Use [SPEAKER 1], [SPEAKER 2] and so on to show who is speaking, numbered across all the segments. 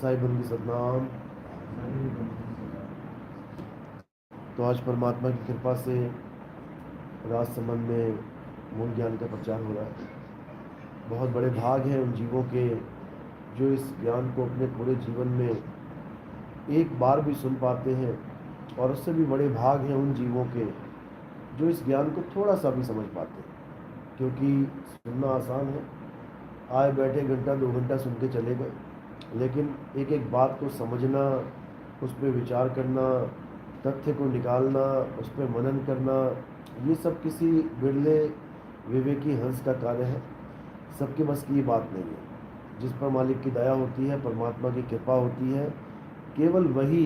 [SPEAKER 1] साई बंदी सतनाम। तो आज परमात्मा की कृपा से राजसमंद में मूल ज्ञान का प्रचार हो रहा है। बहुत बड़े भाग हैं उन जीवों के जो इस ज्ञान को अपने पूरे जीवन में एक बार भी सुन पाते हैं, और उससे भी बड़े भाग हैं उन जीवों के जो इस ज्ञान को थोड़ा सा भी समझ पाते हैं। क्योंकि सुनना आसान है, आए बैठे घंटा 2 घंटा सुन के चले गए, लेकिन एक एक बात को समझना, उस पर विचार करना, तथ्य को निकालना, उस पर मनन करना, ये सब किसी बिरले विवेकी हंस का कार्य है। सबके बस की ये बात नहीं है। जिस पर मालिक की दया होती है, परमात्मा की कृपा होती है, केवल वही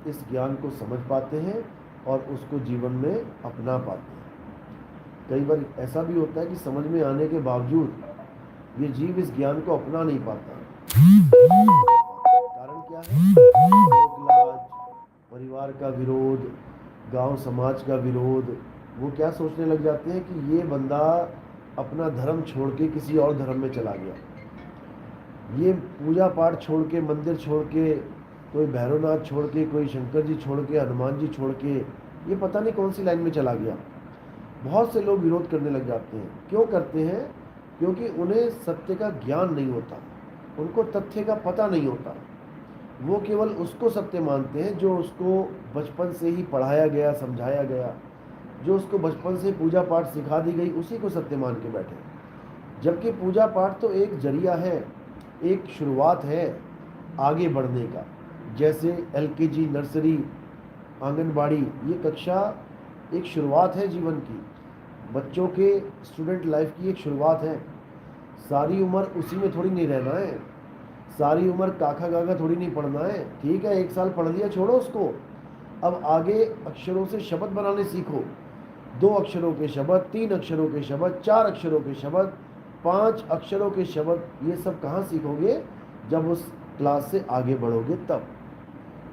[SPEAKER 1] इस ज्ञान को समझ पाते हैं और उसको जीवन में अपना पाते हैं। कई बार ऐसा भी होता है कि समझ में आने के बावजूद ये जीव इस ज्ञान को अपना नहीं पाता। कारण क्या है? लोक लाज, परिवार का विरोध, गांव समाज का विरोध। वो क्या सोचने लग जाते हैं कि ये बंदा अपना धर्म छोड़ के किसी और धर्म में चला गया, ये पूजा पाठ छोड़ के, मंदिर छोड़ के, कोई भैरवनाथ छोड़ के, कोई शंकर जी छोड़ के, हनुमान जी छोड़ के, ये पता नहीं कौन सी लाइन में चला गया। बहुत से लोग विरोध करने लग जाते हैं। क्यों करते हैं? क्योंकि उन्हें सत्य का ज्ञान नहीं होता, उनको तथ्य का पता नहीं होता। वो केवल उसको सत्य मानते हैं जो उसको बचपन से ही पढ़ाया गया, समझाया गया, जो उसको बचपन से पूजा पाठ सिखा दी गई, उसी को सत्य मान के बैठे। जबकि पूजा पाठ तो एक जरिया है, एक शुरुआत है आगे बढ़ने का। जैसे LKG, नर्सरी, आंगनबाड़ी, ये कक्षा एक शुरुआत है जीवन की, बच्चों के स्टूडेंट लाइफ की एक शुरुआत है। सारी उम्र उसी में थोड़ी नहीं रहना है, सारी उम्र काका गागा थोड़ी नहीं पढ़ना है। ठीक है, 1 साल पढ़ लिया, छोड़ो उसको। अब आगे अक्षरों से शब्द बनाने सीखो। 2 अक्षरों के शब्द, 3 अक्षरों के शब्द, 4 अक्षरों के शब्द, 5 अक्षरों के शब्द, ये सब कहाँ सीखोगे? जब उस क्लास से आगे बढ़ोगे तब।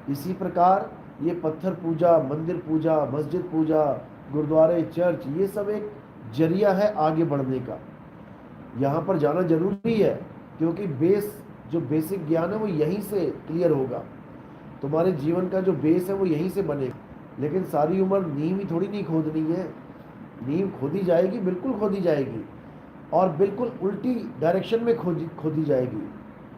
[SPEAKER 1] इसी प्रकार ये पत्थर पूजा, मंदिर पूजा, मस्जिद पूजा, गुरुद्वारे, चर्च, ये सब एक जरिया है आगे बढ़ने का। यहाँ पर जाना जरूरी है, क्योंकि जो बेसिक ज्ञान है वो यहीं से क्लियर होगा। तुम्हारे जीवन का जो बेस है वो यहीं से बनेगा। लेकिन सारी उम्र नींव ही थोड़ी नहीं खोदनी है। नींव खोदी जाएगी, बिल्कुल खोदी जाएगी, और बिल्कुल उल्टी डायरेक्शन में खोदी जाएगी।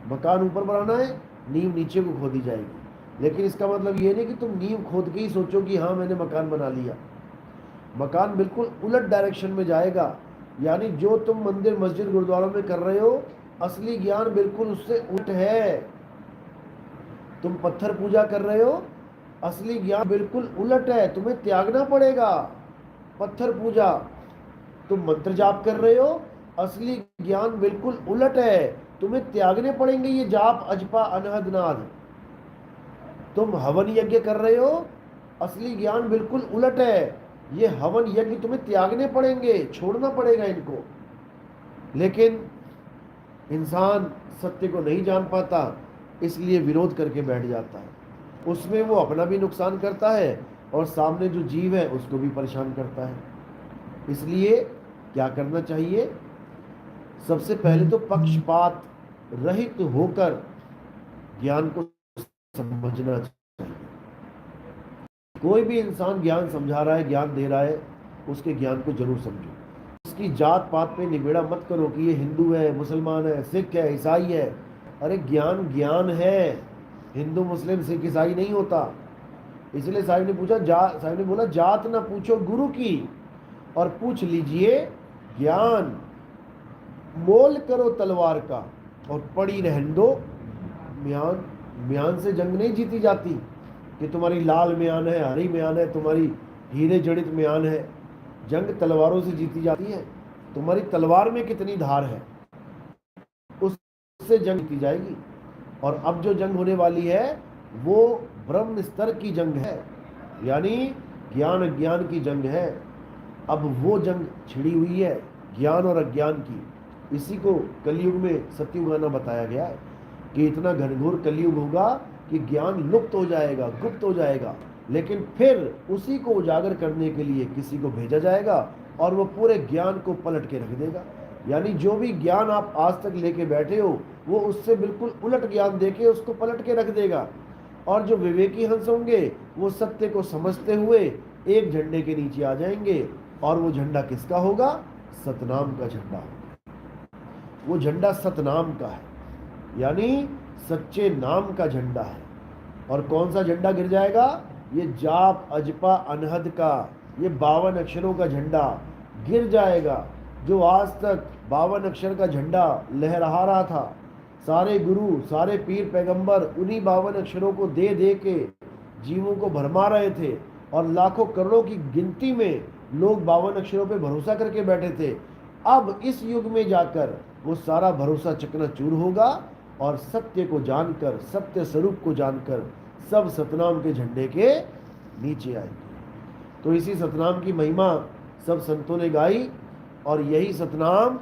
[SPEAKER 1] मकान ऊपर बनाना है, नींव नीचे को खोदी जाएगी। लेकिन इसका मतलब ये नहीं कि तुम नींव खोद के ही सोचो कि हाँ मैंने मकान बना लिया। मकान बिल्कुल उलट डायरेक्शन में जाएगा। यानी जो तुम मंदिर, मस्जिद, गुरुद्वारों में कर रहे हो, असली ज्ञान बिल्कुल उससे उल्ट है। तुम पत्थर पूजा कर रहे हो, असली ज्ञान बिल्कुल उलट है, तुम्हें त्यागना पड़ेगा पत्थर पूजा। तुम मंत्र जाप कर रहे हो, असली ज्ञान बिल्कुल उलट है, तुम्हें त्यागने पड़ेंगे ये जाप, अजपा, अनहद, नाद। तुम हवन यज्ञ कर रहे हो, असली ज्ञान बिल्कुल उलट है, ये हवन यज्ञ तुम्हें त्यागने पड़ेंगे, छोड़ना पड़ेगा इनको। लेकिन इंसान सत्य को नहीं जान पाता, इसलिए विरोध करके बैठ जाता है। उसमें वो अपना भी नुकसान करता है और सामने जो जीव है उसको भी परेशान करता है। इसलिए क्या करना चाहिए? सबसे पहले तो पक्षपात रहित होकर ज्ञान को समझना चाहिए। कोई भी इंसान ज्ञान समझा रहा है, ज्ञान दे रहा है, उसके ज्ञान को जरूर समझो। उसकी जात पात पे निबेड़ा मत करो कि ये हिंदू है, मुसलमान है, सिख है, ईसाई है। अरे ज्ञान ज्ञान है, हिंदू मुस्लिम सिख ईसाई नहीं होता। इसलिए साहिब ने बोला जात ना पूछो गुरु की, और पूछ लीजिए ज्ञान। मोल करो तलवार का और पड़ी रहने दो म्यान। म्यान से जंग नहीं जीती जाती कि तुम्हारी लाल म्यान है, हरी म्यान है, तुम्हारी हीरे जड़ित म्यान है। जंग तलवारों से जीती जाती है। तुम्हारी तलवार में कितनी धार है, उससे जंग जीती जाएगी। और अब जो जंग होने वाली है वो ब्रह्म स्तर की जंग है, यानी ज्ञान अज्ञान की जंग है। अब वो जंग छिड़ी हुई है, ज्ञान और अज्ञान की। इसी को कलयुग में सत्युग आना बताया गया है कि इतना घनघोर कलयुग होगा कि ज्ञान लुप्त हो जाएगा, गुप्त हो जाएगा। लेकिन फिर उसी को उजागर करने के लिए किसी को भेजा जाएगा और वो पूरे ज्ञान को पलट के रख देगा। यानी जो भी ज्ञान आप आज तक लेके बैठे हो वो उससे बिल्कुल उलट ज्ञान देके उसको पलट के रख देगा। और जो विवेकी हंस होंगे वो सत्य को समझते हुए एक झंडे के नीचे आ जाएंगे। और वो झंडा किसका होगा? सतनाम का झंडा होगा। वो झंडा सतनाम का है, यानी सच्चे नाम का झंडा है। और कौन सा झंडा गिर जाएगा? ये जाप अजपा अनहद का, ये 52 अक्षरों का झंडा गिर जाएगा। जो आज तक 52 अक्षर का झंडा लहरा रहा था, सारे गुरु सारे पीर पैगंबर उन्हीं 52 अक्षरों को दे दे के जीवों को भरमा रहे थे। और लाखों करोड़ों की गिनती में लोग 52 अक्षरों पे भरोसा करके बैठे थे। अब इस युग में जाकर वो सारा भरोसा चकनाचूर होगा और सत्य को जानकर, सत्य स्वरूप को जानकर सब सतनाम के झंडे के नीचे आएंगे। तो इसी सतनाम की महिमा सब संतों ने गाई। और यही सतनाम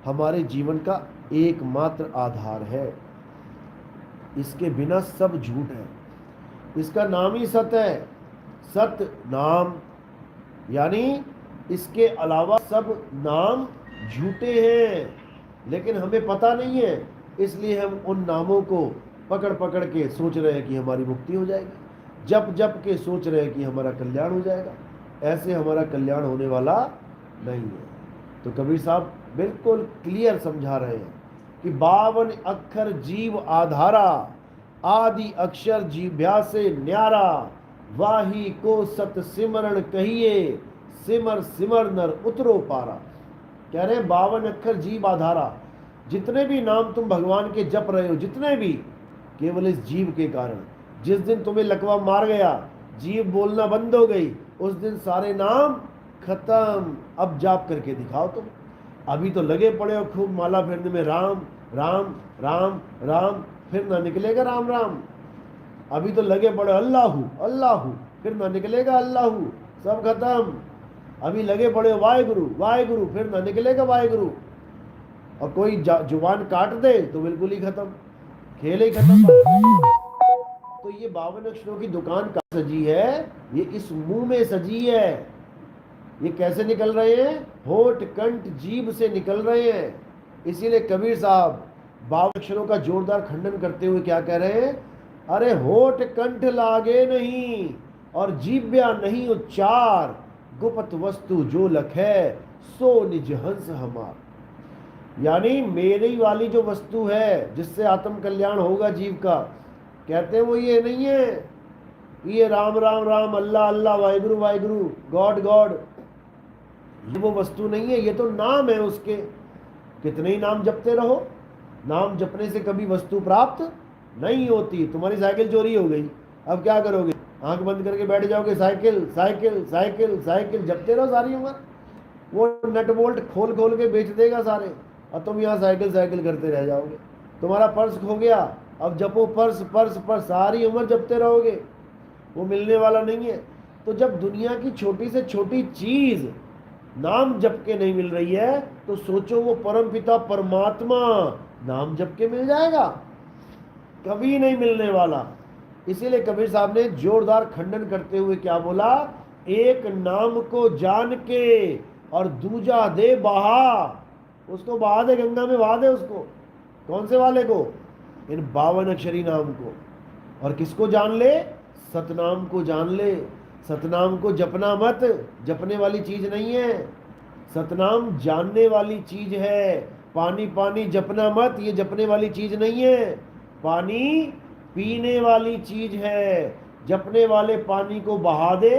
[SPEAKER 1] हमारे जीवन का एकमात्र आधार है। इसके बिना सब झूठ है। इसका नाम ही सत्य है, सत्य नाम। यानी इसके अलावा सब नाम झूठे हैं, लेकिन हमें पता नहीं है, इसलिए हम उन नामों को पकड़ पकड़ के सोच रहे हैं कि हमारी मुक्ति हो जाएगी, जप जप के सोच रहे हैं कि हमारा कल्याण हो जाएगा। ऐसे हमारा कल्याण होने वाला नहीं है। तो कबीर साहब बिल्कुल क्लियर समझा रहे हैं कि 52 अक्षर जीव आधारा, आदि अक्षर जीभ्या से न्यारा, वाही को सत सिमरण कहिए, सिमर सिमर नर उतरो पारा। कह रहे हैं 52 अक्षर जीव आधारा, जितने भी नाम तुम भगवान के जप रहे हो, जितने भी, केवल इस जीव के कारण। जिस दिन तुम्हें लकवा मार गया, जीव बोलना बंद हो गई, उस दिन सारे नाम खत्म। अब जाप करके दिखाओ तुम। अभी तो लगे पड़े हो खूब माला फेरने में, राम राम राम राम, फिर ना निकलेगा राम राम। अभी तो लगे पड़े अल्लाहू अल्लाहू, फिर ना निकलेगा अल्लाहू, सब खत्म। अभी लगे पड़े वाहेगुरु वाहेगुरु, फिर ना निकलेगा वाहेगुरु। और कोई जुबान काट दे तो बिल्कुल ही खत्म, खेल ही खत्म। तो ये 52 अक्षरों की दुकान कहाँ सजी है? ये इस मुंह में सजी है। ये कैसे निकल रहे हैं? होठ कंठ जीभ से निकल रहे हैं। इसीलिए कबीर साहब 52 अक्षरों का जोरदार खंडन करते हुए क्या कह रहे हैं? अरे होठ कंठ लागे नहीं और जीभ्या नहीं उच्चार, गुप्त वस्तु जो लखे सो निज हंस हमार। यानी मेरी वाली जो वस्तु है जिससे आत्म कल्याण होगा जीव का, कहते हैं वो ये नहीं है, ये राम राम राम, अल्लाह अल्लाह, वाहिगुरु वाहिगुरु, गॉड गॉड, ये वो वस्तु नहीं है। ये तो नाम है उसके। कितने ही नाम जपते रहो, नाम जपने से कभी वस्तु प्राप्त नहीं होती। तुम्हारी साइकिल चोरी हो गई, अब क्या करोगे? आंख बंद करके बैठ जाओगे, साइकिल साइकिल साइकिल साइकिल जपते रहो सारी उम्र। वो नट बोल्ट खोल खोल के बेच देगा सारे, और तुम यहाँ साइकिल साइकिल करते रह जाओगे। तुम्हारा पर्स खो गया, अब जपो पर्स पर्स पर्स, सारी उम्र जपते रहोगे, वो मिलने वाला नहीं है। तो जब दुनिया की छोटी से छोटी चीज नाम जप के नहीं मिल रही है, तो सोचो वो परम पिता परमात्मा नाम जप के मिल जाएगा? कभी नहीं मिलने वाला। इसीलिए कबीर साहब ने जोरदार खंडन करते हुए क्या बोला? एक नाम को जान के और दूजा दे बहा। उसको बहा दे, गंगा में बहा दे उसको। कौन से वाले को? इन 52 अक्षरी नाम को। और किसको जान ले? सतनाम को जान ले। सतनाम को जपना मत, जपने वाली चीज नहीं है। सतनाम जानने वाली चीज है। पानी पानी जपना मत, ये जपने वाली चीज नहीं है। पानी पीने वाली चीज है। जपने वाले पानी को बहा दे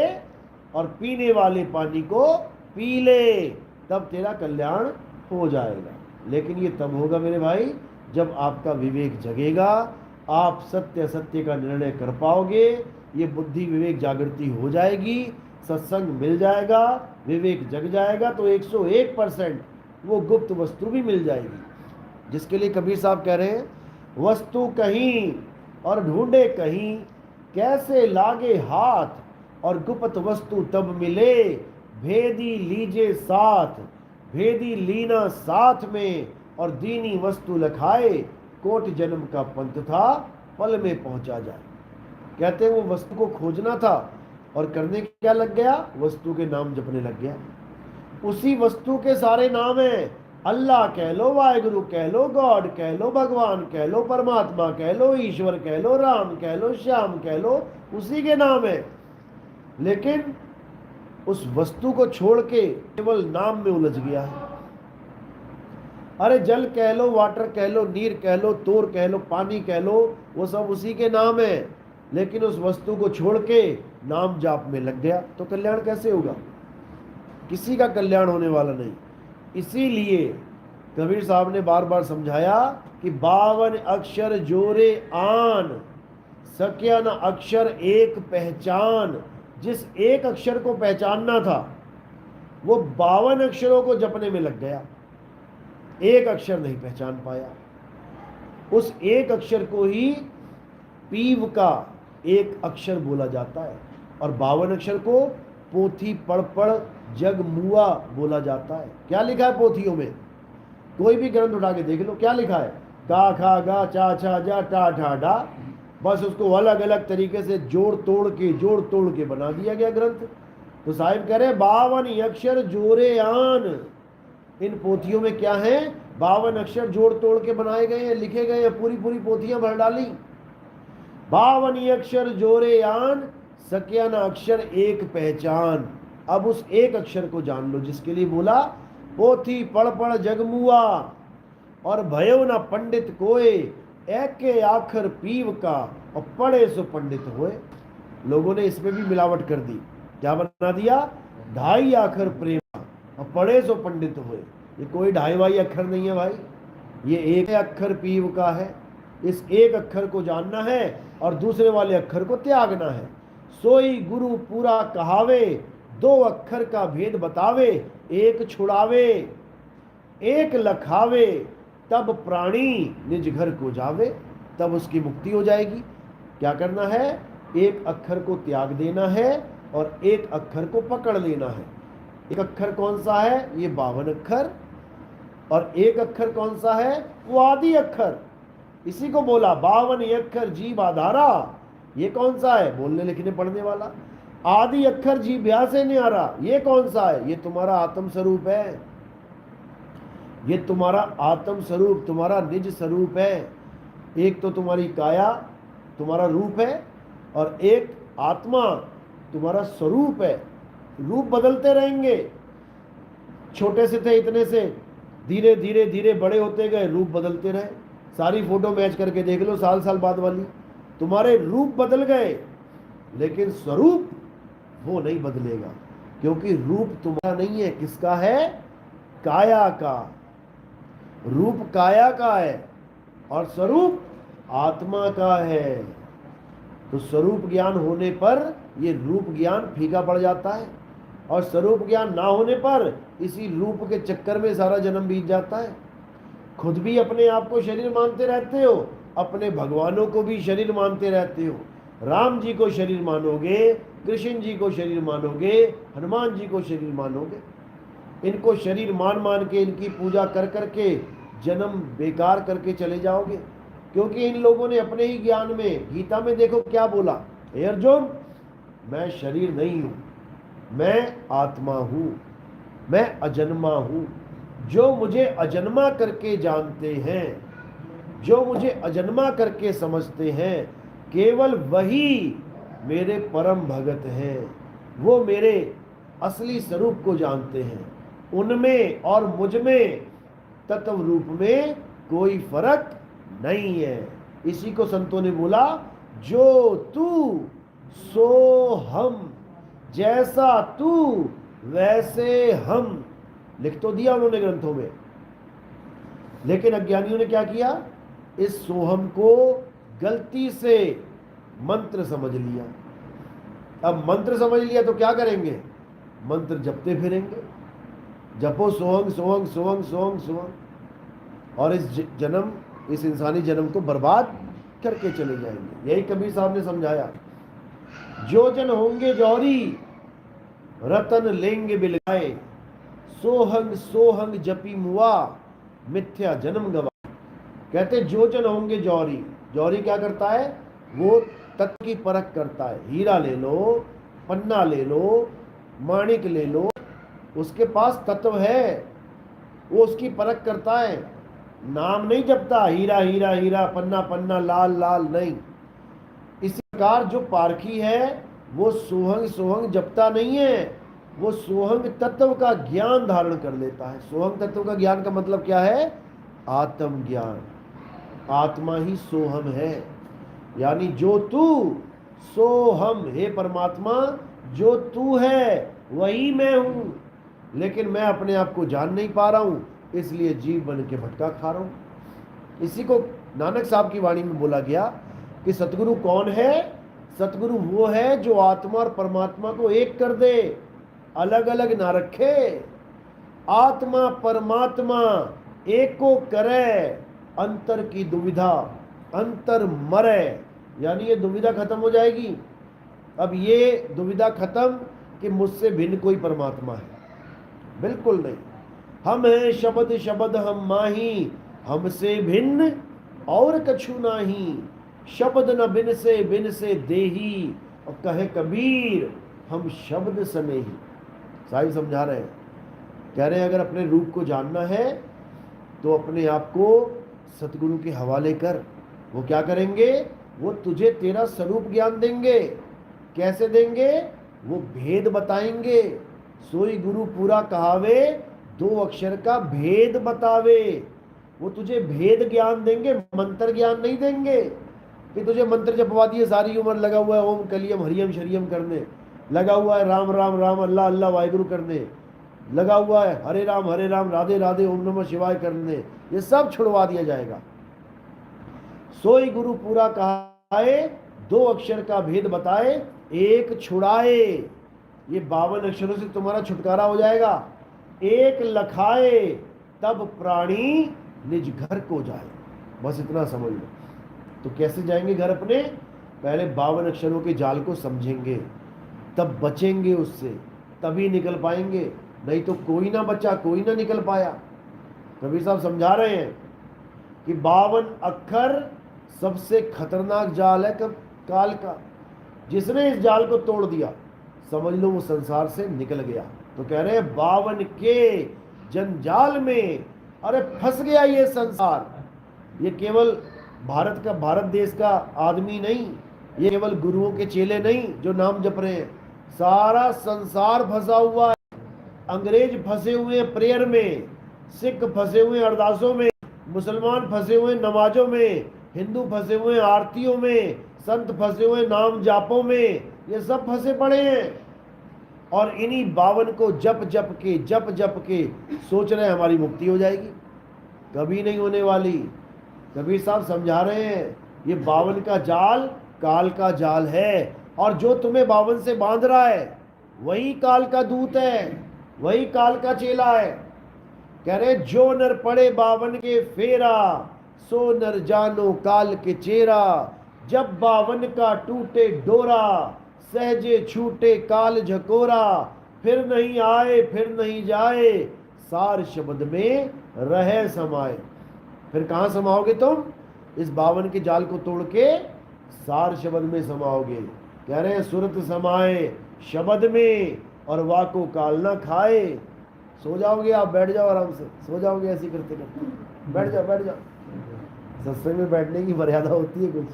[SPEAKER 1] और पीने वाले पानी को पी ले, तब तेरा कल्याण हो जाएगा। लेकिन ये तब होगा मेरे भाई जब आपका विवेक जगेगा, आप सत्य सत्य का निर्णय कर पाओगे, ये बुद्धि विवेक जागृति हो जाएगी, सत्संग मिल जाएगा, विवेक जग जाएगा, तो 101% वो गुप्त वस्तु भी मिल जाएगी। जिसके लिए कबीर साहब कह रहे हैं, वस्तु कहीं और ढूंढे कहीं, कैसे लागे हाथ और गुप्त वस्तु तब मिले, भेदी लीजे साथ, भेदी लीना साथ में और दीनी वस्तु लखाए, कोट जन्म का पंथ था पल में पहुंचा जाए। कहते हैं वो वस्तु को खोजना था और करने क्या लग गया? वस्तु के नाम जपने लग गया। उसी वस्तु के सारे नाम हैं, अल्लाह कह लो, वाहेगुरु कह लो, गॉड कह लो, भगवान कह लो, परमात्मा कह लो, ईश्वर कह लो, राम कह लो, श्याम कह लो, उसी के नाम है। लेकिन उस वस्तु को छोड़ के केवल नाम में उलझ गया है। अरे जल कह लो, वाटर कह लो, नीर कह लो, तोर कह लो, पानी कह लो, वो सब उसी के नाम है। लेकिन उस वस्तु को छोड़ के नाम जाप में लग गया तो कल्याण कैसे होगा? किसी का कल्याण होने वाला नहीं। इसीलिए कबीर साहब ने बार बार समझाया कि 52 अक्षर जोरे आन, सक्या न अक्षर एक पहचान। जिस एक अक्षर को पहचानना था वो 52 अक्षरों को जपने में लग गया, एक अक्षर नहीं पहचान पाया। उस एक अक्षर को ही पीव का एक अक्षर बोला जाता है, और 52 अक्षर को पोथी पढ़ पढ़ जग मुआ बोला जाता है। क्या लिखा है पोथियों में? कोई भी ग्रंथ उठा के देख लो, क्या लिखा है? का खा गा चा छा जा टा ठा डा। बस उसको अलग अलग तरीके से जोड़ तोड़ के बना दिया गया ग्रंथ। तो साहिब कह रहे 52 अक्षर जोरे आन। इन पोथियों में क्या है? 52 अक्षर जोड़ तोड़ के बनाए गए हैं, लिखे गए हैं, पूरी पूरी पोथियां भर डाली। 52 अक्षर जोरे आन, सक्या न अक्षर एक पहचान। अब उस एक अक्षर को जान लो जिसके लिए बोला पोथी पढ़ पढ़ जगमुआ, और भयो न पंडित कोय, एके आखर पीव का, और पढ़े सो पंडित होए। लोगों ने इसमें भी मिलावट कर दी। क्या बना दिया? ढाई आखर प्रेम और पढ़े सो पंडित हुए। ये कोई ढाई वाई अक्षर नहीं है भाई, ये एक अक्षर पीव का है। इस एक अक्षर को जानना है और दूसरे वाले अक्षर को त्यागना है। सोई गुरु पूरा कहावे, 2 अक्षर का भेद बतावे, एक छुड़ावे एक लखावे, तब प्राणी निज घर को जावे। तब उसकी मुक्ति हो जाएगी। क्या करना है? एक अक्षर को त्याग देना है और एक अक्षर को पकड़ लेना है। एक अक्षर कौन सा है? ये 52 अक्षर। और एक अक्षर कौन सा है? वो आदि अक्षर। इसी को बोला 52 अक्षर जीव आधारा। ये कौन सा है? बोलने लिखने पढ़ने वाला। आदि अक्षर जीव ब्याह से नहीं आ रहा। ये कौन सा है? ये तुम्हारा आत्म स्वरूप है। ये तुम्हारा आत्म स्वरूप, तुम्हारा निज स्वरूप है। एक तो तुम्हारी काया तुम्हारा रूप है और एक आत्मा तुम्हारा स्वरूप है। रूप बदलते रहेंगे। छोटे से थे इतने से, धीरे धीरे धीरे बड़े होते गए, रूप बदलते रहे। सारी फोटो मैच करके देख लो साल साल बाद वाली, तुम्हारे रूप बदल गए लेकिन स्वरूप वो नहीं बदलेगा, क्योंकि रूप तुम्हारा नहीं है। किसका है? काया का। रूप काया का है और स्वरूप आत्मा का है। तो स्वरूप ज्ञान होने पर ये रूप ज्ञान फीका पड़ जाता है, और स्वरूप ज्ञान ना होने पर इसी रूप के चक्कर में सारा जन्म बीत जाता है। खुद भी अपने आप को शरीर मानते रहते हो, अपने भगवानों को भी शरीर मानते रहते हो। राम जी को शरीर मानोगे, कृष्ण जी को शरीर मानोगे, हनुमान जी को शरीर मानोगे। इनको शरीर मान मान के इनकी पूजा कर करके जन्म बेकार करके चले जाओगे, क्योंकि इन लोगों ने अपने ही ज्ञान में, गीता में देखो क्या बोला, हे अर्जुन मैं शरीर नहीं हूं, मैं आत्मा हूं, मैं अजन्मा हूं। जो मुझे अजन्मा करके जानते हैं, जो मुझे अजन्मा करके समझते हैं, केवल वही मेरे परम भगत हैं। वो मेरे असली स्वरूप को जानते हैं। उनमें और मुझ में तत्व रूप में कोई फर्क नहीं है। इसी को संतों ने बोला, जो तू सो हम, जैसा तू वैसे हम। लिख तो दिया उन्होंने ग्रंथों में, लेकिन अज्ञानियों ने क्या किया? इस सोहम को गलती से मंत्र समझ लिया। अब मंत्र समझ लिया तो क्या करेंगे? मंत्र जपते फिरेंगे, जपो सोहंग सोहंग सोहंग सोहंग सोहंग, और इस जन्म, इस इंसानी जन्म को बर्बाद करके चले जाएंगे। यही कबीर साहब ने समझाया, जो जन होंगे जौहरी रतन लेंगे बिलगाए, सोहंग सोहंग जपी मुआ मिथ्या जन्म गवा। कहते जो जन होंगे जौहरी। जौहरी क्या करता है? वो तत्व की परख करता है। हीरा ले लो, पन्ना ले लो, माणिक ले लो, उसके पास तत्व है, वो उसकी परख करता है, नाम नहीं जपता, हीरा हीरा हीरा, पन्ना पन्ना, लाल लाल, नहीं। इसी प्रकार जो पारखी है वो सोहंग सोहंग जपता नहीं है, वो सोहंग तत्व का ज्ञान धारण कर लेता है। सोहंग तत्व का ज्ञान का मतलब क्या है? आत्म ज्ञान। आत्मा ही सोहम है, यानी जो तू सो हम, हे परमात्मा जो तू है वही मैं हूं, लेकिन मैं अपने आप को जान नहीं पा रहा हूं, इसलिए जीव बन के भटका खा रहा हूं। इसी को नानक साहब की वाणी में बोला गया कि सतगुरु कौन है? सतगुरु वो है जो आत्मा और परमात्मा को एक कर दे, अलग अलग ना रखे। आत्मा परमात्मा एक को करे, अंतर की दुविधा अंतर मरे, यानी ये दुविधा खत्म हो जाएगी। अब ये दुविधा खत्म कि मुझसे भिन्न कोई परमात्मा है, बिल्कुल नहीं। हम हैं शब्द शब्द हम माही, हमसे भिन्न और कछु नाही। शब्द न बिन से देही, और कहे कबीर हम शब्द सने ही। साहिब समझा रहे हैं, कह रहे हैं अगर अपने रूप को जानना है तो अपने आप को सतगुरु के हवाले कर। वो क्या करेंगे? वो तुझे तेरा स्वरूप ज्ञान देंगे। कैसे देंगे? वो भेद बताएंगे। सोई गुरु पूरा कहावे, 2 अक्षर का भेद बतावे। वो तुझे भेद ज्ञान देंगे, मंत्र ज्ञान नहीं देंगे कि तुझे मंत्र जपवा दिए, सारी उम्र लगा हुआ है ओम कलियम हरियम शरियम करने, लगा हुआ है राम राम राम अल्लाह अल्लाह वाहिगुरु करने, लगा हुआ है हरे राम राधे राधे ओम नमः शिवाय करने। ये सब छुड़वा दिया जाएगा। सोई गुरु पूरा कहाए, 2 अक्षर का भेद बताए, एक छुड़ाए। ये 52 अक्षरों से तुम्हारा छुटकारा हो जाएगा। एक लखाए, तब प्राणी निज घर को जाए। बस इतना समझ लो। तो कैसे जाएंगे घर अपने? पहले 52 अक्षरों के जाल को समझेंगे, तब बचेंगे उससे, तभी निकल पाएंगे। नहीं तो कोई ना बचा, कोई ना निकल पाया। कबीर साहब समझा रहे हैं कि 52 अक्षर सबसे खतरनाक जाल है काल का। जिसने इस जाल को तोड़ दिया, समझ लो वो संसार से निकल गया। तो कह रहे हैं 52 के जंजाल में, अरे फंस गया ये संसार। ये केवल भारत देश का आदमी नहीं, ये केवल गुरुओं के चेले नहीं जो नाम जप रहे हैं, सारा संसार फंसा हुआ है। अंग्रेज फंसे हुए प्रेयर में, सिख फंसे हुए अरदासों में, मुसलमान फंसे हुए नमाजों में, हिंदू फंसे हुए आरतियों में, संत फंसे हुए नाम जापों में, ये सब फंसे पड़े हैं। और इन्हीं 52 को जप जप के सोच रहे हैं हमारी मुक्ति हो जाएगी। कभी नहीं होने वाली। कबीर साहब समझा रहे हैं ये 52 का जाल काल का जाल है, और जो तुम्हें 52 से बांध रहा है वही काल का दूत है, वही काल का चेला है। कह रहे जो नर पड़े 52 के फेरा, सो नर जानो काल के चेरा। जब 52 का टूटे डोरा, सहजे छूटे काल झकोरा। फिर नहीं आए फिर नहीं जाए, सार शब्द में रहे समाए। फिर कहाँ समाओगे तुम? इस 52 के जाल को तोड़ के सार शब्द में समाओगे। कह रहे हैं सुरत समाए शब्द में, और वाको काल ना खाए। सो जाओगे आप, बैठ जाओ आराम से, सो जाओगे ऐसे करते करते। बैठ जाओ। सत्संग में बैठने की मर्यादा होती है कुछ।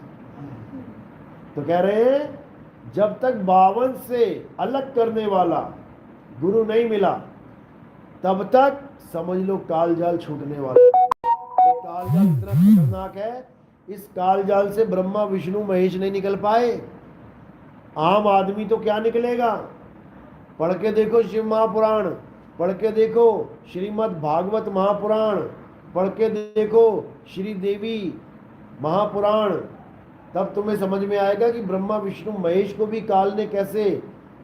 [SPEAKER 1] तो कह रहे हैं जब तक 52 से अलग करने वाला गुरु नहीं मिला, तब तक समझ लो काल जाल छूटने वाला। ये काल जाल इतना खतरनाक है, इस काल जाल से ब्रह्मा विष्णु महेश नहीं निकल पाए। आम आदमी तो क्या निकलेगा? पढ़ के देखो शिव महापुराण, पढ़ के देखो श्रीमद् भागवत महापुराण, पढ़ के देखो श्री देवी महापुराण, तब तुम्हें समझ में आएगा कि ब्रह्मा विष्णु महेश को भी काल ने कैसे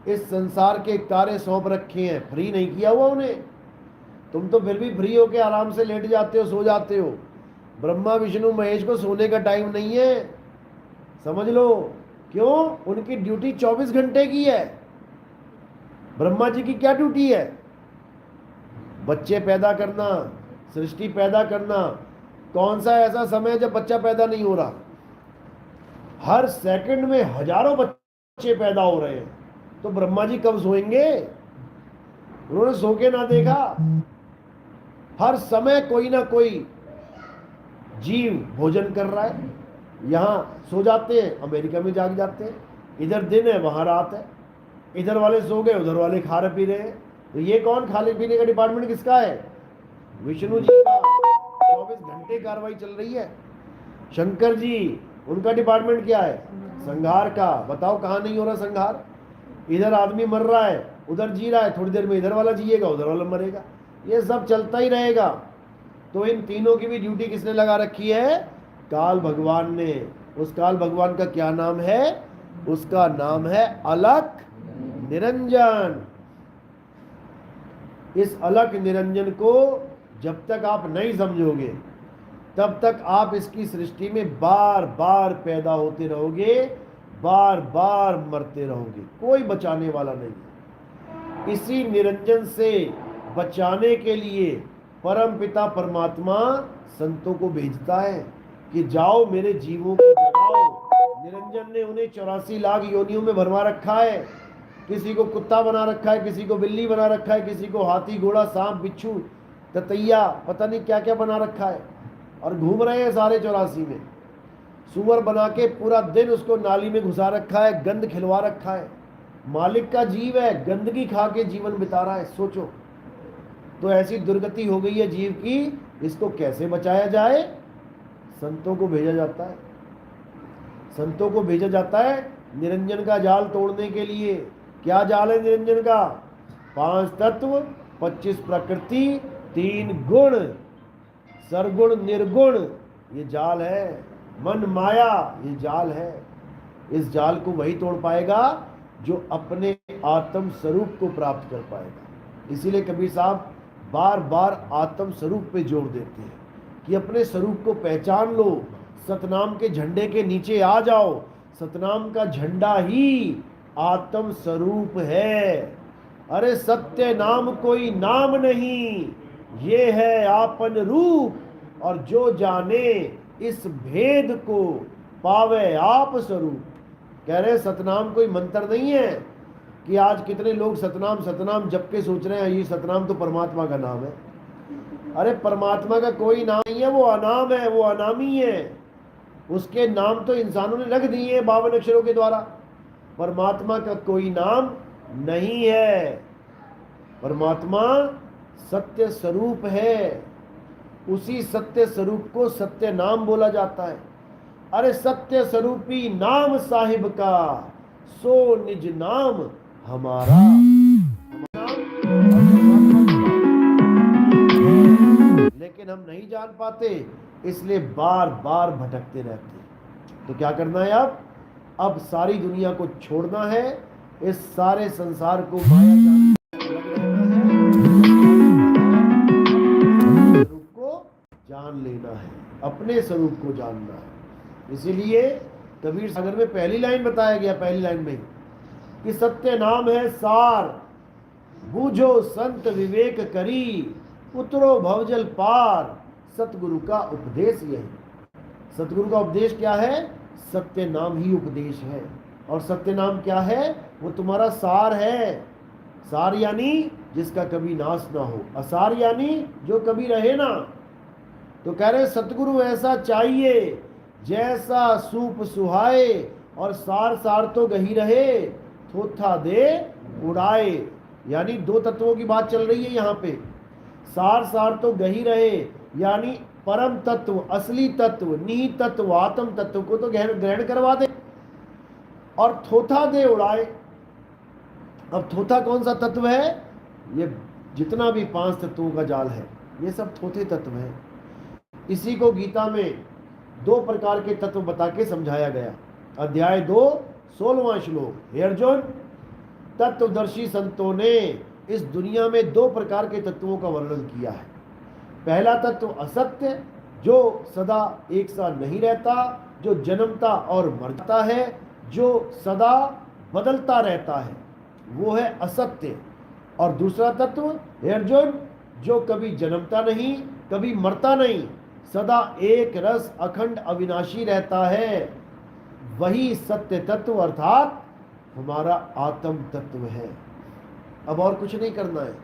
[SPEAKER 1] इस संसार के कार्य सौंप रखे हैं। फ्री नहीं किया हुआ उन्हें। तुम तो फिर भी फ्री होके आराम से लेट जाते हो, सो जाते हो। ब्रह्मा विष्णु महेश को सोने का टाइम नहीं है, समझ लो। क्यों? उनकी ड्यूटी 24 घंटे की है। ब्रह्मा जी की क्या ड्यूटी है? बच्चे पैदा करना, सृष्टि पैदा करना। कौन सा ऐसा समय जब बच्चा पैदा नहीं हो रहा? हर सेकंड में हजारों बच्चे पैदा हो रहे हैं। तो ब्रह्मा जी कब सोएंगे? उन्होंने सो के ना देखा। हर समय कोई ना कोई जीव भोजन कर रहा है। यहाँ सो जाते हैं, अमेरिका में जाग जाते हैं, इधर दिन है वहाँ रात है, इधर वाले सो गए उधर वाले खा रहे पी रहे हैं। तो ये कौन, खाने पीने का डिपार्टमेंट किसका है? विष्णु जी का। 24 घंटे कार्रवाई चल रही है। शंकर जी, उनका डिपार्टमेंट क्या है? संहार का। बताओ कहाँ नहीं हो रहा संहार? इधर आदमी मर रहा है, उधर जी रहा है, थोड़ी देर में इधर वाला जिएगा, उधर वाला मरेगा। ये सब चलता ही रहेगा। तो इन तीनों की भी ड्यूटी किसने लगा रखी है? काल भगवान ने। उस काल भगवान का क्या नाम है? उसका नाम है अलख निरंजन। इस अलख निरंजन को जब तक आप नहीं समझोगे तब तक आप इसकी सृष्टि में बार बार पैदा होते रहोगे, बार बार मरते रहोगे, कोई बचाने वाला नहीं। इसी निरंजन से बचाने के लिए परम पिता परमात्मा संतों को भेजता है कि जाओ मेरे जीवों को जगाओ। निरंजन ने उन्हें 84 लाख योनियों में भरवा रखा है। किसी को कुत्ता बना रखा है, किसी को बिल्ली बना रखा है, किसी को हाथी घोड़ा सांप बिच्छू ततैया पता नहीं क्या क्या बना रखा है, और घूम रहे हैं सारे 84 में। सुअर बना के पूरा दिन उसको नाली में घुसा रखा है, गंद खिलवा रखा है। मालिक का जीव है, गंदगी खा के जीवन बिता रहा है, सोचो। तो ऐसी दुर्गति हो गई है जीव की, इसको कैसे बचाया जाए? संतों को भेजा जाता है। संतों को भेजा जाता है निरंजन का जाल तोड़ने के लिए। क्या जाल है निरंजन का? 5 तत्व, 25 प्रकृति, 3 गुण, सरगुण निर्गुण, ये जाल है। मन माया, ये जाल है। इस जाल को वही तोड़ पाएगा जो अपने आत्म स्वरूप को प्राप्त कर पाएगा। इसीलिए कबीर साहब बार बार आत्म स्वरूप पे जोर देते हैं कि अपने स्वरूप को पहचान लो, सतनाम के झंडे के नीचे आ जाओ। सतनाम का झंडा ही आत्म स्वरूप है। अरे सत्य नाम कोई नाम नहीं, ये है आपन रूप, और जो जाने इस भेद को पावे आप स्वरूप। कह रहे सतनाम कोई मंत्र नहीं है कि आज कितने लोग सतनाम सतनाम जप के सोच रहे हैं ये सतनाम तो परमात्मा का नाम है। अरे परमात्मा का कोई नाम नहीं है, वो अनाम है, वो अनामी है। उसके नाम तो इंसानों ने रख दिए हैं 52 अक्षरों के द्वारा। परमात्मा का कोई नाम नहीं है। परमात्मा सत्य स्वरूप है। उसी सत्य स्वरूप को सत्य नाम बोला जाता है। अरे सत्य स्वरूपी नाम साहिब का, सो निज नाम हमारा। लेकिन हम नहीं जान पाते, इसलिए बार बार भटकते रहते हैं। तो क्या करना है अब सारी दुनिया को छोड़ना है, इस सारे संसार को माया स्वरूप को जान लेना है, अपने स्वरूप को जानना है। इसीलिए कबीर सागर में पहली लाइन बताया गया, पहली लाइन में कि सत्य नाम है सार, बूझो संत विवेक करी, उतरो भवजल पार, सतगुरु का उपदेश यही। सतगुरु का उपदेश क्या है? सत्य नाम ही उपदेश है। और सत्य नाम क्या है? वो तुम्हारा सार है। सार यानी जिसका कभी नाश ना हो, असार यानी जो कभी रहे ना। तो कह रहे सतगुरु ऐसा चाहिए जैसा सूप सुहाए, और सार सार तो गही रहे, थोथा दे उड़ाए। यानी 2 तत्वों की बात चल रही है यहाँ पे। सार सार तो गही रहे यानी परम तत्व, असली तत्व, निहित तत्व, आत्म तत्व को तो ग्रहण करवा दे, और थोथा दे उड़ाए। अब थोथा कौन सा तत्व है? ये जितना भी 5 तत्वों का जाल है ये सब थोथे तत्व है। इसी को गीता में 2 प्रकार के तत्व बता के समझाया गया। अध्याय 2 16वां श्लोक। हे अर्जुन, तत्वदर्शी संतों ने इस दुनिया में 2 प्रकार के तत्वों का वर्णन किया है। पहला तत्व असत्य, जो सदा एक सा नहीं रहता, जो जन्मता और मरता है, जो सदा बदलता रहता है, वो है असत्य। और दूसरा तत्व हे अर्जुन, जो कभी जन्मता नहीं, कभी मरता नहीं, सदा एक रस अखंड अविनाशी रहता है, वही सत्य तत्व अर्थात हमारा आत्म तत्व है। अब और कुछ नहीं करना है।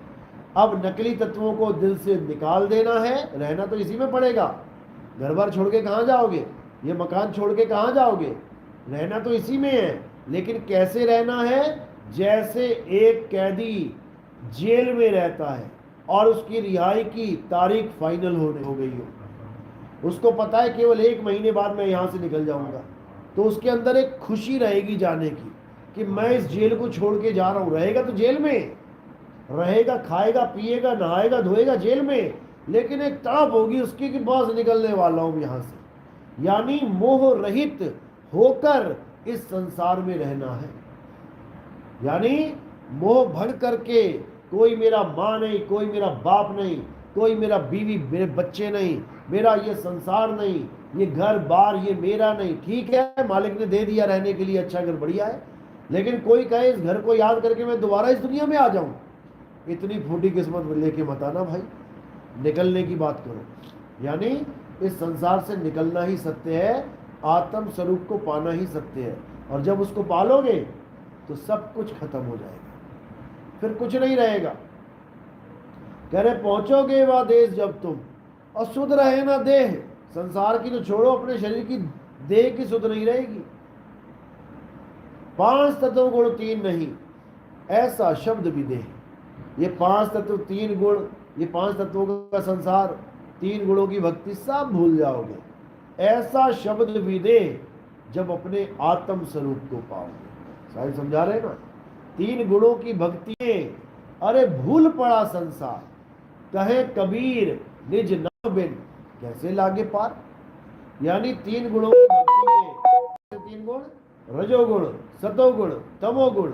[SPEAKER 1] अब नकली तत्वों को दिल से निकाल देना है, रहना तो इसी में पड़ेगा। घर बार छोड़ के कहाँ जाओगे, ये मकान छोड़ के कहाँ जाओगे, रहना तो इसी में है। लेकिन कैसे रहना है, जैसे एक कैदी जेल में रहता है और उसकी रिहाई की तारीख फाइनल हो गई हो, उसको पता है केवल 1 महीने बाद मैं यहाँ से निकल जाऊंगा, तो उसके अंदर एक खुशी रहेगी जाने की कि मैं इस जेल को छोड़ के जा रहा हूँ। रहेगा तो जेल में रहेगा, खाएगा पिएगा नहाएगा धोएगा जेल में, लेकिन एक तड़प होगी उसकी कि बस निकलने वाला हूं यहां से। यानी मोह रहित होकर इस संसार में रहना है। यानी मोह भर करके, कोई मेरा माँ नहीं, कोई मेरा बाप नहीं, कोई मेरा बीवी मेरे बच्चे नहीं, मेरा ये संसार नहीं, ये घर बार ये मेरा नहीं। ठीक है, मालिक ने दे दिया रहने के लिए, अच्छा घर बढ़िया है, लेकिन कोई कहे इस घर को याद करके मैं दोबारा इस दुनिया में आ जाऊं, इतनी फूटी किस्मत लेके मत आना भाई, निकलने की बात करो। यानी इस संसार से निकलना ही सत्य है, आत्म स्वरूप को पाना ही सत्य है। और जब उसको पालोगे तो सब कुछ खत्म हो जाएगा, फिर कुछ नहीं रहेगा। कह रहे पहुंचोगे वह देश जब तुम, और सुध रहे ना देह, संसार की तो छोड़ो, अपने शरीर की देह की सुध नहीं रहेगी। 5 तत्व गुण 3 नहीं, ऐसा शब्द भी देह। ये 5 तत्व 3 गुण, ये 5 तत्वों का संसार, 3 गुणों की भक्ति सब भूल जाओगे। ऐसा शब्द भी दे जब अपने आत्म स्वरूप को पाओगे। साहिब समझा रहे ना, 3 गुणों की भक्ति, अरे भूल पड़ा संसार, कहे कबीर निज नाम बिन कैसे लागे पार। यानी 3 गुणों की भक्ति में, 3 गुण रजोगुण सतोगुण तमोगुण,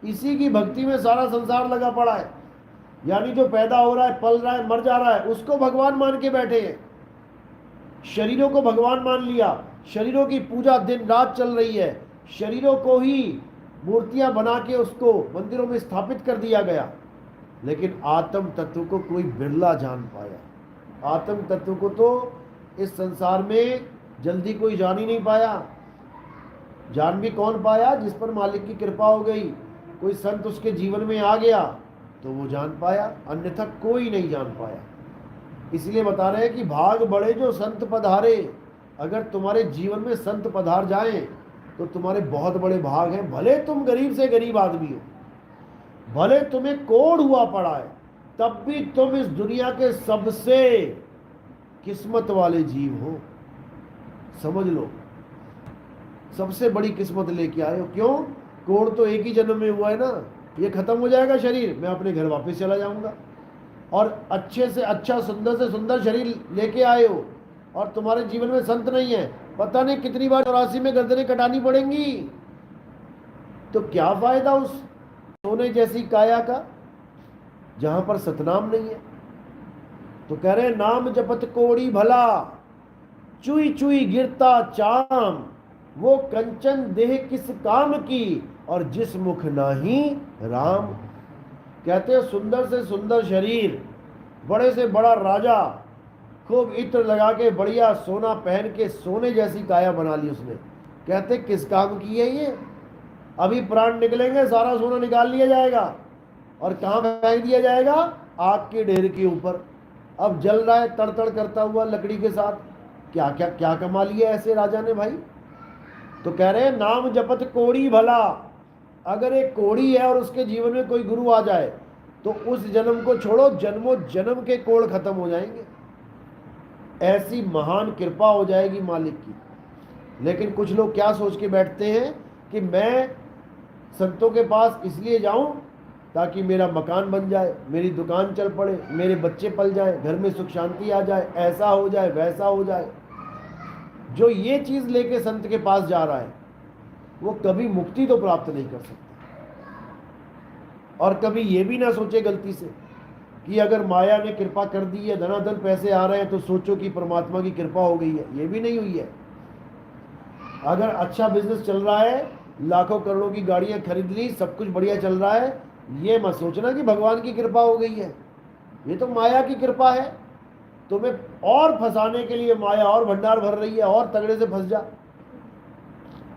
[SPEAKER 1] इसी की भक्ति में सारा संसार लगा पड़ा है। यानी जो पैदा हो रहा है, पल रहा है, मर जा रहा है, उसको भगवान मान के बैठे हैं। शरीरों को भगवान मान लिया, शरीरों की पूजा दिन रात चल रही है, शरीरों को ही मूर्तियां बना के उसको मंदिरों में स्थापित कर दिया गया। लेकिन आत्म तत्व को कोई बिरला जान पाया। आत्म तत्व को तो इस संसार में जल्दी कोई जान ही नहीं पाया। जान भी कौन पाया, जिस पर मालिक की कृपा हो गई, कोई संत उसके जीवन में आ गया तो वो जान पाया, अन्यथा कोई नहीं जान पाया। इसलिए बता रहे हैं कि भाग बड़े जो संत पधारे। अगर तुम्हारे जीवन में संत पधार जाएं तो तुम्हारे बहुत बड़े भाग हैं। भले तुम गरीब से गरीब आदमी हो, भले तुम्हें कोढ़ हुआ पड़ा है, तब भी तुम इस दुनिया के सबसे किस्मत वाले जीव हो। समझ लो, सबसे बड़ी किस्मत लेके आए हो। क्यों? कोढ़ तो एक ही जन्म में हुआ है ना, ये खत्म हो जाएगा शरीर, मैं अपने घर वापस चला जाऊंगा। और अच्छे से अच्छा, सुंदर से सुंदर शरीर लेके आए हो, और तुम्हारे जीवन में संत नहीं है, पता नहीं कितनी बार 84 में गर्दनें कटानी पड़ेंगी। तो क्या फायदा उस सोने जैसी काया का जहां पर सतनाम नहीं है। तो कह रहे नाम जपत कोड़ी भला, चुई चुई गिरता चाम, वो कंचन देह किस काम की, और जिस मुख नाही राम। कहते हैं सुंदर से सुंदर शरीर, बड़े से बड़ा राजा, खूब इत्र लगा के बढ़िया सोना पहन के सोने जैसी काया बना ली उसने। कहते किस काम की है ये? अभी प्राण निकलेंगे सारा सोना निकाल लिया जाएगा और कहाँ फेंक दिया जाएगा? आग के ढेर के ऊपर। अब जल रहा है तड़तड़ करता हुआ लकड़ी के साथ। क्या क्या क्या कमा लिया ऐसे राजा ने भाई। तो कह रहे हैं नाम जपत कोड़ी भला। अगर एक कोड़ी है और उसके जीवन में कोई गुरु आ जाए तो उस जन्म को छोड़ो, जन्मों जन्म के कोड़ खत्म हो जाएंगे। ऐसी महान कृपा हो जाएगी मालिक की। लेकिन कुछ लोग क्या सोच के बैठते हैं कि मैं संतों के पास इसलिए जाऊं ताकि मेरा मकान बन जाए, मेरी दुकान चल पड़े, मेरे बच्चे पल जाए, घर में सुख शांति आ जाए, ऐसा हो जाए वैसा हो जाए। जो ये चीज लेके संत के पास जा रहा है वो कभी मुक्ति तो प्राप्त नहीं कर सकता। और कभी ये भी ना सोचे गलती से कि अगर माया ने कृपा कर दी है, धनाधन पैसे आ रहे हैं, तो सोचो कि परमात्मा की कृपा हो गई है। ये भी नहीं हुई है। अगर अच्छा बिजनेस चल रहा है, लाखों करोड़ों की गाड़ियां खरीद ली, सब कुछ बढ़िया चल रहा है, ये मत सोचना कि भगवान की कृपा हो गई है। ये तो माया की कृपा है। तुम्हें और फंसाने के लिए माया और भंडार भर रही है, और तगड़े से फंस जा।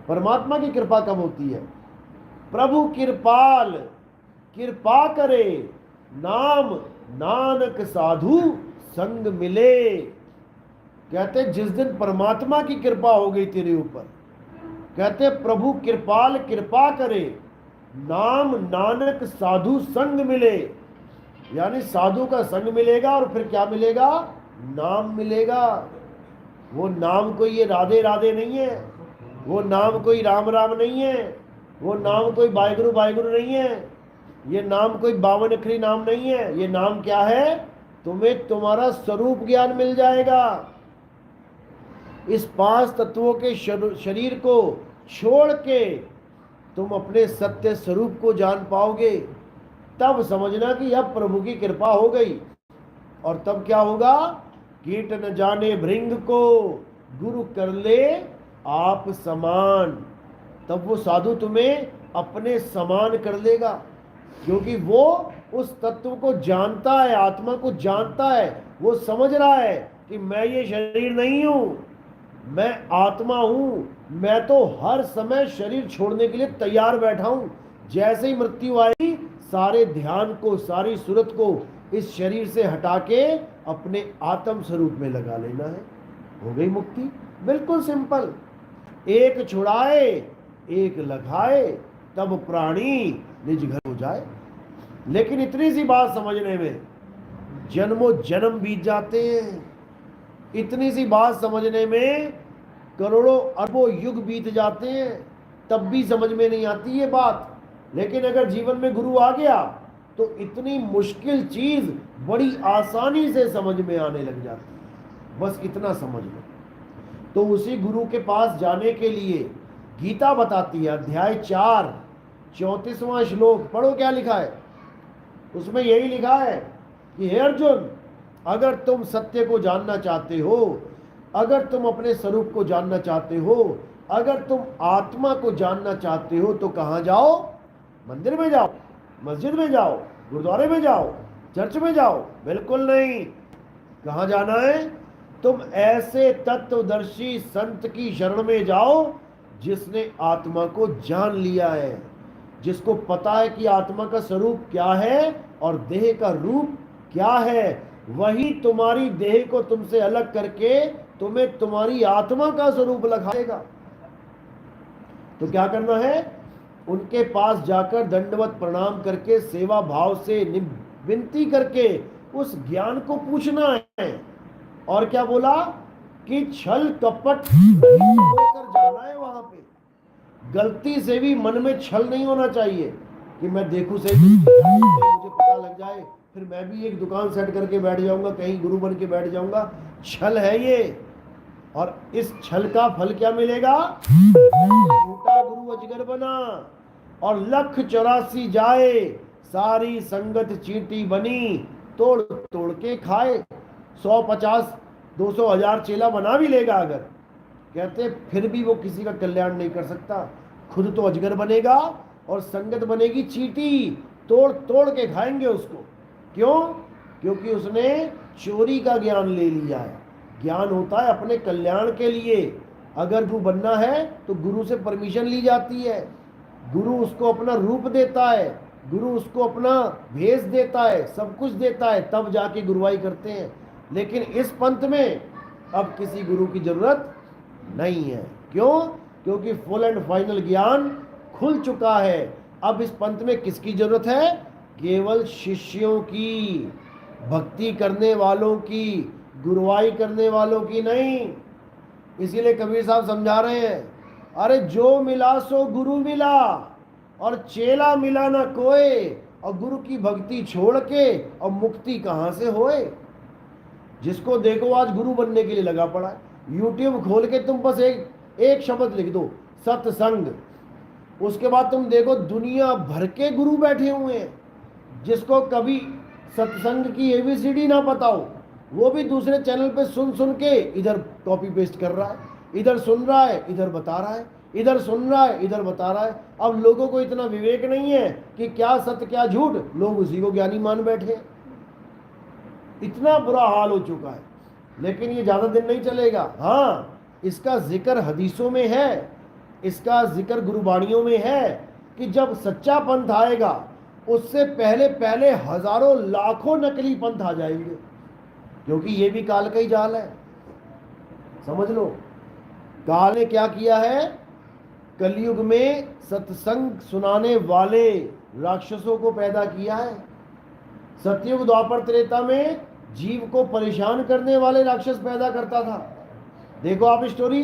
[SPEAKER 1] परमात्मा की कृपा कब होती है? प्रभु कृपाल, कृपा करे नाम नानक साधु संग मिले। कहते जिस दिन परमात्मा की कृपा हो गई तेरे ऊपर, कहते प्रभु कृपाल कृपा करे, नाम नानक साधु संग मिले, यानी साधु का संग मिलेगा और फिर क्या मिलेगा? नाम मिलेगा। वो नाम कोई ये राधे राधे नहीं है, वो नाम कोई राम राम नहीं है, वो नाम कोई वाहिगुरु वाहिगुरु नहीं है, ये नाम कोई 52 अक्षरी नाम नहीं है। ये नाम क्या है? तुम्हें तुम्हारा स्वरूप ज्ञान मिल जाएगा। इस 5 तत्वों के शरीर को छोड़ के तुम अपने सत्य स्वरूप को जान पाओगे। तब समझना कि अब प्रभु की कृपा हो गई। और तब क्या होगा? कीट न जाने भृंग को, गुरु कर ले आप समान। तब वो साधु तुम्हें अपने समान कर लेगा, क्योंकि वो उस तत्व को जानता है, आत्मा को जानता है। वो समझ रहा है कि मैं ये शरीर नहीं हूं, मैं आत्मा हूं। मैं तो हर समय शरीर छोड़ने के लिए तैयार बैठा हूं। जैसे ही मृत्यु आई, सारे ध्यान को, सारी सूरत को इस शरीर से हटा के अपने आत्म स्वरूप में लगा लेना है। हो गई मुक्ति। बिल्कुल सिंपल। एक छुड़ाए एक लगाए, तब प्राणी निज घर हो जाए। लेकिन इतनी सी बात समझने में जन्मों जन्म बीत जाते हैं। इतनी सी बात समझने में करोड़ों अरबों युग बीत जाते हैं, तब भी समझ में नहीं आती ये बात। लेकिन अगर जीवन में गुरु आ गया तो इतनी मुश्किल चीज बड़ी आसानी से समझ में आने लग जाती है। बस इतना समझ लो। तो उसी गुरु के पास जाने के लिए गीता बताती है, अध्याय 4 34वां श्लोक पढ़ो। क्या लिखा है उसमें? यही लिखा है कि हे अर्जुन, अगर तुम सत्य को जानना चाहते हो, अगर तुम अपने स्वरूप को जानना चाहते हो, अगर तुम आत्मा को जानना चाहते हो, तो कहाँ जाओ? मंदिर में जाओ, मस्जिद में जाओ, गुरुद्वारे में जाओ, चर्च में जाओ? बिल्कुल नहीं। कहाँ जाना है? तुम ऐसे तत्वदर्शी संत की शरण में जाओ जिसने आत्मा को जान लिया है, जिसको पता है कि आत्मा का स्वरूप क्या है और देह का रूप क्या है। वही तुम्हारी देह को तुमसे अलग करके तुम्हें तुम्हारी आत्मा का स्वरूप लगाएगा। तो क्या करना है? उनके पास जाकर दंडवत प्रणाम करके सेवा भाव से विनती करके उस ज्ञान को पूछना है। और क्या बोला? कि छल कपट होकर जाना है वहां पे। गलती से भी मन में छल नहीं होना चाहिए कि मैं देखूं से मुझे पता लग जाए, फिर मैं भी एक दुकान सेट करके बैठ जाऊंगा, कहीं गुरु बन के बैठ जाऊंगा। छल है ये। और इस छल का फल क्या मिलेगा? झूठा गुरु अजगर बना और 1,84 जाए, सारी संगत चींटी बनी, तोड़ तोड़ के खाए। 100, 50, 200, 1000 चेला बना भी लेगा अगर, कहते फिर भी वो किसी का कल्याण नहीं कर सकता। खुद तो अजगर बनेगा और संगत बनेगी चींटी, तोड़ तोड़ के खाएंगे उसको। क्यों? क्योंकि उसने चोरी का ज्ञान ले लिया है। ज्ञान होता है अपने कल्याण के लिए। अगर गुरु बनना है तो गुरु से परमिशन ली जाती है, गुरु उसको अपना रूप देता है, गुरु उसको अपना भेष देता है, सब कुछ देता है, तब जाके गुरुवाई करते हैं। लेकिन इस पंथ में अब किसी गुरु की जरूरत नहीं है। क्यों? क्योंकि फुल एंड फाइनल ज्ञान खुल चुका है। अब इस पंथ में किसकी जरूरत है? केवल शिष्यों की, भक्ति करने वालों की, गुरुवाई करने वालों की नहीं। इसीलिए कबीर साहब समझा रहे हैं, अरे जो मिला सो गुरु मिला और चेला मिला ना कोई, और गुरु की भक्ति छोड़ के और मुक्ति कहाँ से होए? जिसको देखो आज गुरु बनने के लिए लगा पड़ा है। यूट्यूब खोल के तुम बस एक शब्द लिख दो, सत्संग, उसके बाद तुम देखो दुनिया भर के गुरु बैठे हुए हैं। जिसको कभी सत्संग की ABCD ना पता हो, वो भी दूसरे चैनल पे सुन सुन के इधर कॉपी पेस्ट कर रहा है, इधर सुन रहा है, इधर बता रहा है, इधर सुन रहा है, इधर बता रहा है। अब लोगों को इतना विवेक नहीं है कि क्या सत्य क्या झूठ, लोग उसी को ज्ञानी मान बैठे। इतना बुरा हाल हो चुका है। लेकिन ये ज़्यादा दिन नहीं चलेगा। हाँ, इसका जिक्र हदीसों में है, इसका जिक्र गुरुबाणियों में है कि जब सच्चा पंथ आएगा उससे पहले पहले हजारों लाखों नकली पंथ आ जाएंगे, क्योंकि ये भी काल का ही जाल है। समझ लो, काल ने क्या किया है, कलयुग में सत्संग सुनाने वाले राक्षसों को पैदा किया है। सतयुग द्वापर त्रेता में जीव को परेशान करने वाले राक्षस पैदा करता था। देखो आप स्टोरी,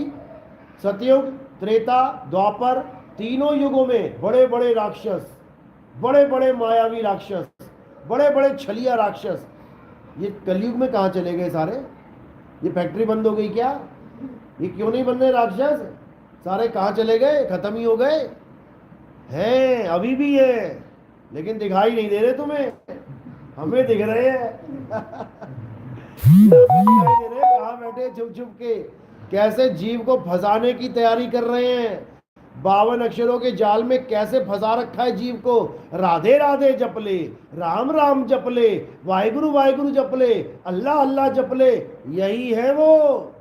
[SPEAKER 1] सतयुग, त्रेता, द्वापर, तीनों युगों में बड़े बड़े राक्षस, बड़े बड़े मायावी राक्षस, बड़े बड़े छलिया राक्षस। ये कलयुग में कहाँ चले गए सारे? ये फैक्ट्री बंद हो गई क्या? ये क्यों नहीं बन रहे राक्षस? सारे कहाँ चले गए? खत्म ही हो गए हैं? अभी भी है, लेकिन दिखाई नहीं दे रहे तुम्हें, हमें दिख रहे हैं। दिखाई दे रहे, कहाँ बैठे छुप छुप के, कैसे जीव को फंसाने की तैयारी कर रहे हैं। 52 अक्षरों के जाल में कैसे फंसा रखा है जीव को। राधे राधे जप ले, राम राम जप ले, वाहिगुरु वाहिगुरु जप ले, अल्लाह अल्लाह जप ले। यही है वो,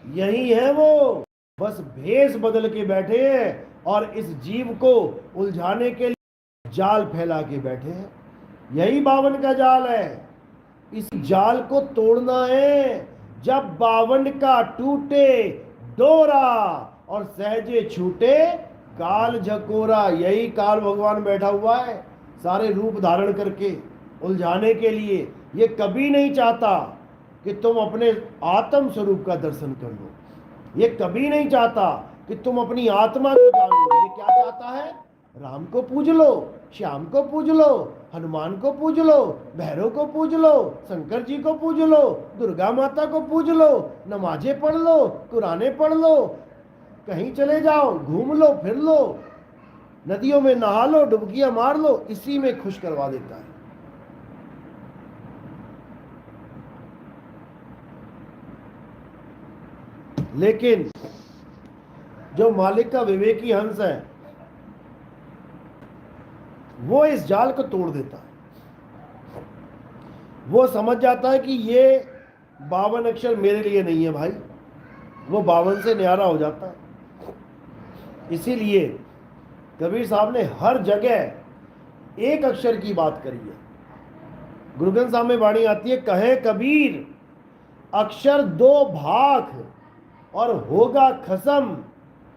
[SPEAKER 1] यही है वो। बस भेष बदल के बैठे हैं और इस जीव को उलझाने के लिए जाल फैला के बैठे हैं। यही 52 का जाल है। इस जाल को तोड़ना है। जब 52 का टूटे डोरा और सहजे छूटे काल झकोरा। यही काल भगवान बैठा हुआ है सारे रूप धारण करके उलझाने के लिए। ये कभी नहीं चाहता कि तुम अपने आत्म स्वरूप का दर्शन कर लो। ये कभी नहीं चाहता कि तुम अपनी आत्मा को जान लो। ये क्या चाहता है? राम को पूज लो, श्याम को पूज लो, हनुमान को पूज लो, भैरव को पूज लो, शंकर जी को पूज लो, दुर्गा माता को पूज लो, नमाजें पढ़ लो, कुराने पढ़ लो, कहीं चले जाओ, घूम लो, फिर लो, नदियों में नहा लो, डुबकियां मार लो। इसी में खुश करवा देता है। लेकिन जो मालिक का विवेकी हंस है वो इस जाल को तोड़ देता है। वो समझ जाता है कि ये 52 अक्षर मेरे लिए नहीं है भाई। वो 52 से न्यारा हो जाता है। इसीलिए कबीर साहब ने हर जगह एक अक्षर की बात करी है। गुरु ग्रंथ साहब में वाणी आती है, कहे कबीर अक्षर 2 भाग और होगा खसम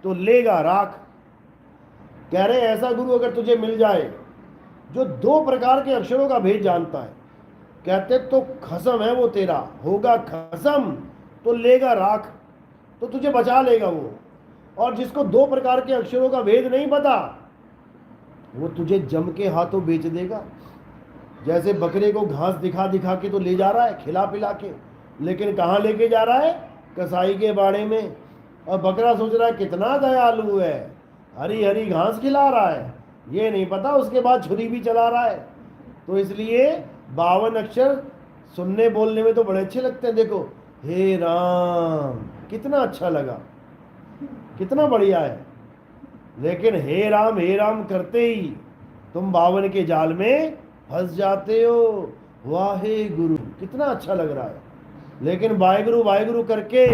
[SPEAKER 1] तो लेगा राख। कह रहे ऐसा गुरु अगर तुझे मिल जाए जो 2 प्रकार के अक्षरों का भेद जानता है, कहते तो खसम है वो तेरा, होगा खसम तो लेगा राख, तो तुझे बचा लेगा वो। और जिसको 2 प्रकार के अक्षरों का भेद नहीं पता वो तुझे जम के हाथों बेच देगा। जैसे बकरे को घास दिखा दिखा के तो ले जा रहा है खिला पिला के, लेकिन कहाँ लेके जा रहा है? कसाई के बाड़े में। और बकरा सोच रहा है कितना दयालु है, हरी हरी घास खिला रहा है, ये नहीं पता उसके बाद छुरी भी चला रहा है। तो इसलिए 52 अक्षर सुनने बोलने में तो बड़े अच्छे लगते हैं। देखो, हे राम, कितना अच्छा लगा, कितना बढ़िया है। लेकिन हे राम करते ही तुम 52 के जाल में फंस जाते हो। वाहे गुरु, कितना अच्छा लग रहा है, लेकिन वाहिगुरु वाहिगुरु करके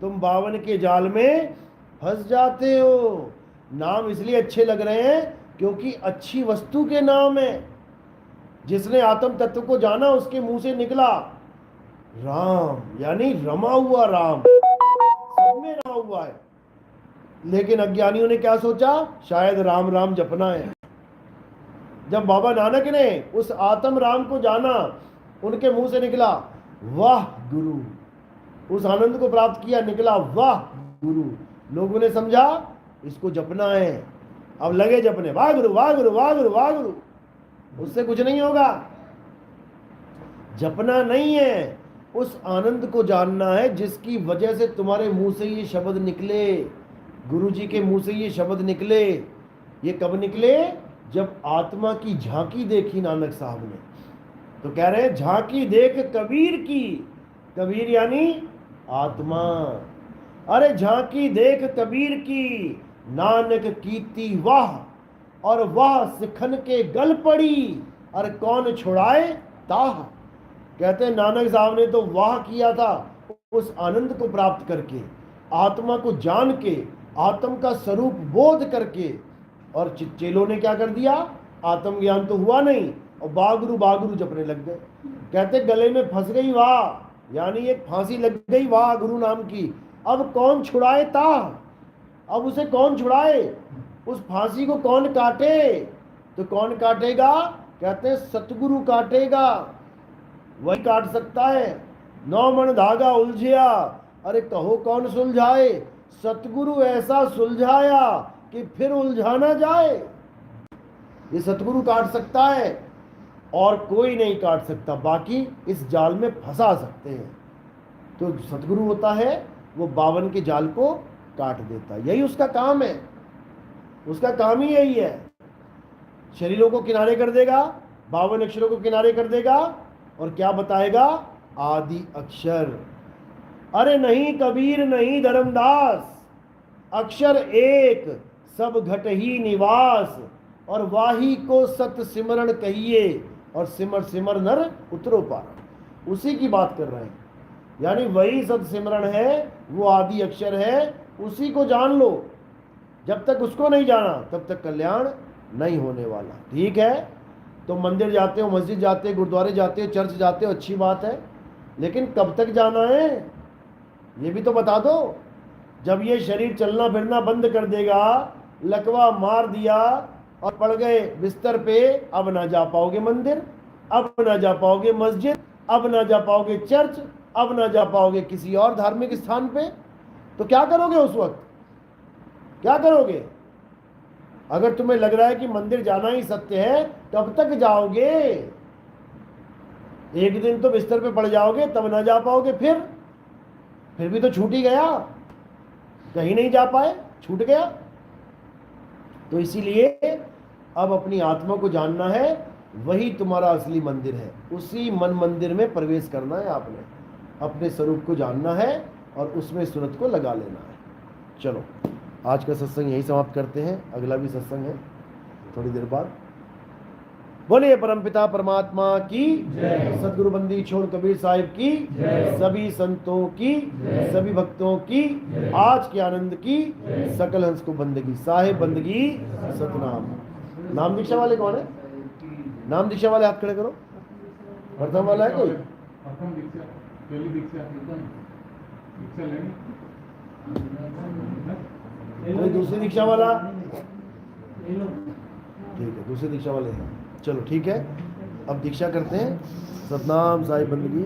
[SPEAKER 1] तुम 52 के जाल में फंस जाते हो। नाम इसलिए अच्छे लग रहे हैं क्योंकि अच्छी वस्तु के नाम है। जिसने आत्म तत्व को जाना उसके मुंह से निकला राम, यानी रमा हुआ राम, सब में रमा हुआ है। लेकिन अज्ञानियों ने क्या सोचा? शायद राम राम जपना है। जब बाबा नानक ने उस आत्म राम को जाना, उनके मुंह से निकला वाह गुरु, उस आनंद को प्राप्त किया, निकला वाह गुरु। लोगों ने समझा इसको जपना है, अब लगे जपने, वाह गुरु वाह गुरु वाह गुरु वाह गुरु। उससे कुछ नहीं होगा, जपना नहीं है, उस आनंद को जानना है जिसकी वजह से तुम्हारे मुंह से ये शब्द निकले, गुरु जी के मुंह से ये शब्द निकले। ये कब निकले? जब आत्मा की झांकी देखी नानक साहब ने। तो कह रहे हैं झांकी देख कबीर की, कबीर यानी आत्मा। अरे झांकी देख कबीर की, नानक कीती वाह, और वाह सिखन के गल पड़ी, और कौन छुड़ाए ताह। कहते हैं नानक साहब ने तो वाह किया था उस आनंद को प्राप्त करके, आत्मा को जान के, आत्म का स्वरूप बोध करके। और चेलों ने क्या कर दिया? आत्मज्ञान तो हुआ नहीं और बागुरु जपने लग गए। कहते गले में फंस गई वाह, यानी एक फांसी लग गई वाह गुरु नाम की। अब कौन छुड़ाए ता, अब उसे कौन छुड़ाए, उस फांसी को कौन काटे? तो कौन काटेगा? कहते हैं सतगुरु काटेगा, वही काट सकता है। 9 मन धागा उलझिया, अरे कहो कौन सुलझाए? सतगुरु ऐसा सुलझाया कि फिर उलझा ना जाए। ये सतगुरु काट सकता है और कोई नहीं काट सकता, बाकी इस जाल में फंसा सकते हैं। तो सतगुरु होता है वो 52 के जाल को काट देता है, यही उसका काम है, उसका काम ही यही है। शरीरों को किनारे कर देगा, 52 अक्षरों को किनारे कर देगा और क्या बताएगा? आदि अक्षर। अरे नहीं कबीर नहीं धर्मदास, अक्षर एक सब घट ही निवास, और वाही को सत सिमरण कहिए, और सिमर सिमर नर उतरो पार। उसी की बात कर रहे हैं, यानी वही सत सिमरण है, वो आदि अक्षर है, उसी को जान लो। जब तक उसको नहीं जाना तब तक कल्याण नहीं होने वाला। ठीक है, तो मंदिर जाते हो, मस्जिद जाते हो, गुरुद्वारे जाते हो, चर्च जाते हो, अच्छी बात है, लेकिन कब तक जाना है ये भी तो बता दो। जब ये शरीर चलना फिरना बंद कर देगा, लकवा मार दिया और पड़ गए बिस्तर पे, अब ना जा पाओगे मंदिर, अब ना जा पाओगे मस्जिद, अब ना जा पाओगे चर्च, अब ना जा पाओगे किसी और धार्मिक स्थान पे। तो क्या करोगे उस वक्त, क्या करोगे? अगर तुम्हें लग रहा है कि मंदिर जाना ही सत्य है, कब तक जाओगे? एक दिन तो बिस्तर पे पड़ जाओगे, तब ना जा पाओगे, फिर भी तो छूट ही गया, कहीं नहीं जा पाए, छूट गया। तो इसीलिए अब अपनी आत्मा को जानना है, वही तुम्हारा असली मंदिर है। उसी मन मंदिर में प्रवेश करना है आपने, अपने स्वरूप को जानना है और उसमें सूरत को लगा लेना है। चलो आज का सत्संग यही समाप्त करते हैं, अगला भी सत्संग है थोड़ी देर बाद। बोलिए परमपिता परमात्मा की जय, सदगुरु बंदी छोड़ कबीर साहिब की जय, सभी संतों की, सभी भक्तों की, आज के आनंद की, सकल हंस को बंदगी, साहिब बंदगी सतनाम। नाम दीक्षा वाले कौन है? नाम दीक्षा वाले हाथ खड़े करो। प्रथम वाला है कोई? कोई दूसरी दीक्षा वाला? ठीक है, दूसरी दीक्षा वाले हैं। चलो ठीक है, अब दीक्षा करते हैं। सतनाम साहिब बंदगी।